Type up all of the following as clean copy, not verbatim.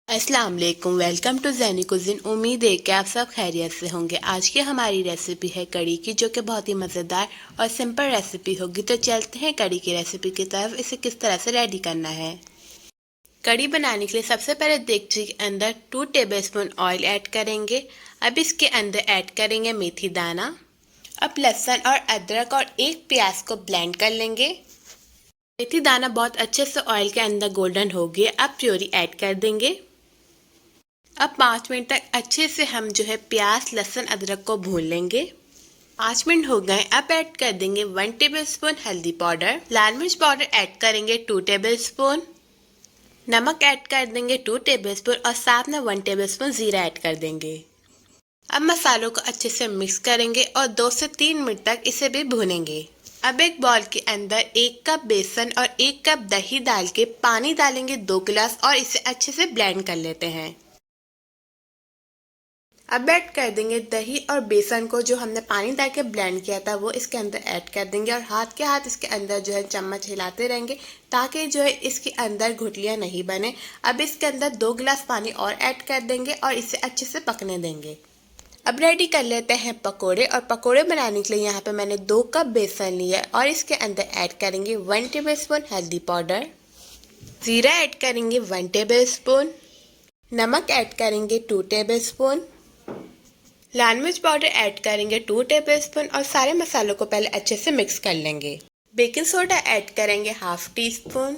अस्सलाम वालेकुम, welcome to ज़ैनी कुज़िन। उम्मीद है कि आप सब खैरियत से होंगे। आज की हमारी रेसिपी है कड़ी की, जो कि बहुत ही मज़ेदार और सिंपल रेसिपी होगी। तो चलते हैं कड़ी की रेसिपी की तरफ। इसे किस तरह से रेडी करना है। कड़ी बनाने के लिए सबसे पहले देगची के अंदर 2 टेबलस्पून ऑयल ऐड करेंगे। अब इसके अंदर ऐड करेंगे मेथी दाना। अब लहसुन और अदरक और एक प्याज को ब्लेंड कर लेंगे। मेथी दाना बहुत अच्छे से ऑयल के अंदर गोल्डन हो गए। अब प्योरी ऐड कर देंगे। अब 5 मिनट तक अच्छे से हम प्याज लहसुन अदरक को भून लेंगे। 5 मिनट हो गए। अब ऐड कर देंगे 1 टेबलस्पून हल्दी पाउडर। लाल मिर्च पाउडर ऐड करेंगे 2 टेबलस्पून। नमक ऐड कर देंगे 2 टेबलस्पून और साथ में 1 टेबलस्पून जीरा ऐड कर देंगे। अब मसालों को अच्छे से मिक्स करेंगे और 2 से 3 मिनट तक इसे भी भूनेंगे। अब एक बाउल के अंदर 1 कप बेसन और 1 कप दही डाल के पानी डालेंगे 2 गिलास और इसे अच्छे से ब्लेंड कर लेते हैं। अब ऐड कर देंगे दही और बेसन को, जो हमने पानी डाल के ब्लेंड किया था वो इसके अंदर ऐड कर देंगे और हाथ के हाथ इसके अंदर चम्मच हिलाते रहेंगे ताकि इसके अंदर घुटलियां नहीं बने। अब इसके अंदर 2 गिलास पानी और ऐड कर देंगे और इसे अच्छे से पकने देंगे। अब रेडी कर लेते हैं पकोड़े। और पकोड़े बनाने के लिए यहाँ पे मैंने 2 कप बेसन लिया और इसके अंदर ऐड करेंगे 1 टेबलस्पून हल्दी पाउडर, जीरा ऐड करेंगे 1 टेबलस्पून, नमक ऐड करेंगे 2 टेबलस्पून, लाल मिर्च पाउडर ऐड करेंगे 2 टेबलस्पून और सारे मसालों को पहले अच्छे से मिक्स कर लेंगे। बेकिंग सोडा ऐड करेंगे हाफ टी स्पून,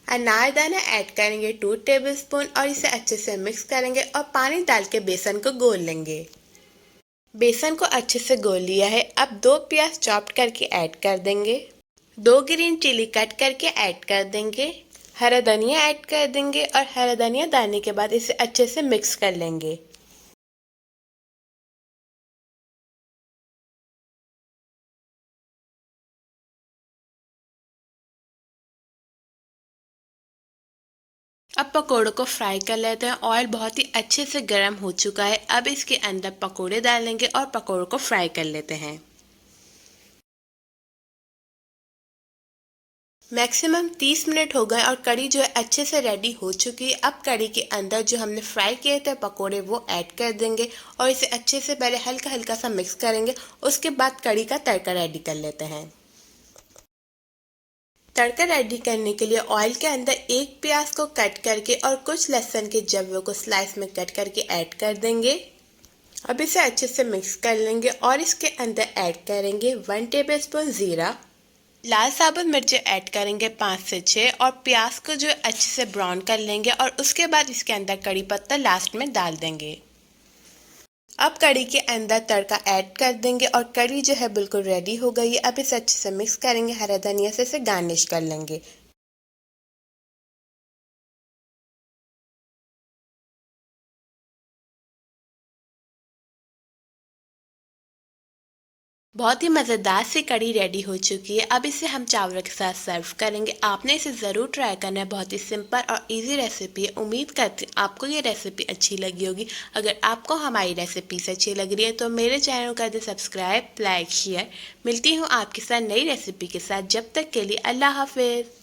अनारदाना ऐड करेंगे 2 टेबलस्पून और इसे अच्छे से मिक्स करेंगे और पानी डाल के बेसन को घोल लेंगे। बेसन को अच्छे से घोल लिया है। अब 2 प्याज चॉप्ड करके ऐड कर देंगे, 2 ग्रीन चिली कट करके ऐड कर देंगे, हरा धनिया ऐड कर देंगे और हरा धनिया डालने के बाद इसे अच्छे से मिक्स कर लेंगे। अब पकोड़ों को फ्राई कर लेते हैं। ऑयल बहुत ही अच्छे से गर्म हो चुका है। अब इसके अंदर पकोड़े डालेंगे और पकोड़ों को फ्राई कर लेते हैं। मैक्सिमम 30 मिनट हो गए और कड़ी अच्छे से रेडी हो चुकी है। अब कड़ी के अंदर जो हमने फ्राई किए थे पकोड़े वो ऐड कर देंगे और इसे अच्छे से पहले हल्का हल्का सा मिक्स करेंगे। उसके बाद कड़ी का तड़का रेडी कर लेते हैं। तड़का रेडी करने के लिए ऑयल के अंदर एक प्याज को कट करके और कुछ लहसुन के जब्बों को स्लाइस में कट करके ऐड कर देंगे। अब इसे अच्छे से मिक्स कर लेंगे और इसके अंदर ऐड करेंगे 1 टेबलस्पून जीरा, लाल साबुत मिर्चें ऐड करेंगे 5 से 6 और प्याज को अच्छे से ब्राउन कर लेंगे और उसके बाद इसके अंदर कड़ी पत्ता लास्ट में डाल देंगे। अब कड़ी के अंदर तड़का ऐड कर देंगे और कड़ी बिल्कुल रेडी हो गई है। अब इसे अच्छे से मिक्स करेंगे, हरा धनिया से इसे गार्निश कर लेंगे। बहुत ही मज़ेदार सी कड़ी रेडी हो चुकी है। अब इसे हम चावल के साथ सर्व करेंगे। आपने इसे ज़रूर ट्राई करना है। बहुत ही सिंपल और इजी रेसिपी है। उम्मीद करती हूँ आपको ये रेसिपी अच्छी लगी होगी। अगर आपको हमारी रेसिपीज अच्छी लग रही है तो मेरे चैनल को कर दे सब्सक्राइब, लाइक, शेयर। मिलती हूँ आपके साथ नई रेसिपी के साथ। जब तक के लिए अल्लाह हाफिज़।